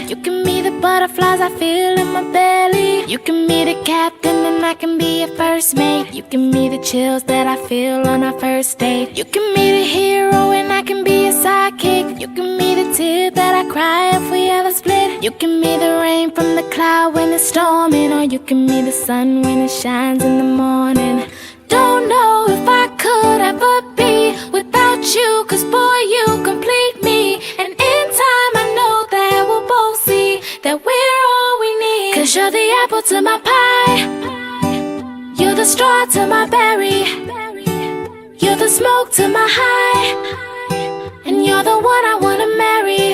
You can be the butterflies I feel in my belly. You can be the captain and I can be your first mate. You can be the chills that I feel on our first date. You can be the hero and I can be your sidekick. You can be the tear that I cry if we ever split. You can be the rain from the cloud when it's storming, or you can be the sun when it shines in the morning. Don't know if I could ever be without you, 'cause boy, you complete me. And in time I know that we'll both see that we're all we need. 'Cause you're the apple to my pie, you're the straw to my berry, you're the smoke to my high, and you're the one I wanna marry.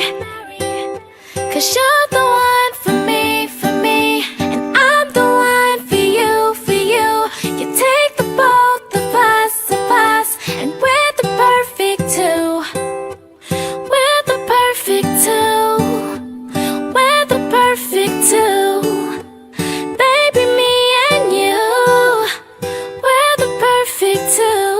'Cause you're the one for me, and I'm the one for you, for you. You take the both of us, and we're the perfect two. We're the perfect two. We're the perfect two. Baby, me and you, we're the perfect two.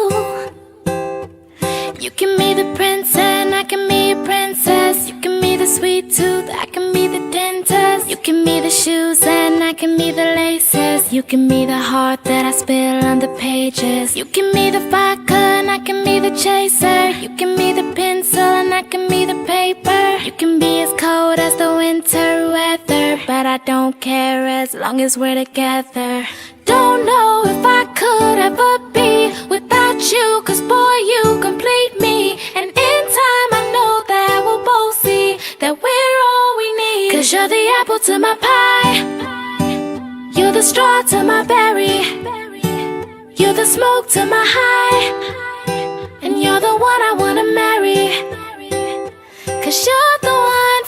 You can be the prince and I can be a princess. You can be the sweet tooth, I can be the dentist. You can be the shoes and I can be the laces. You can be the heart that I spill on the pages. You can be the vodka and I can be the chaser. You can be the pencil and I can be the paper. You can be as cold as the winter weather, but I don't care as long as we're together. Don't know if I could ever be without you, 'cause boy, you complete me. And in time I know that we'll both see that we're all we need. 'Cause you're the apple to my pie, you're the straw to my berry, you're the smoke to my high, and you're the one I wanna marry. 'Cause you're the one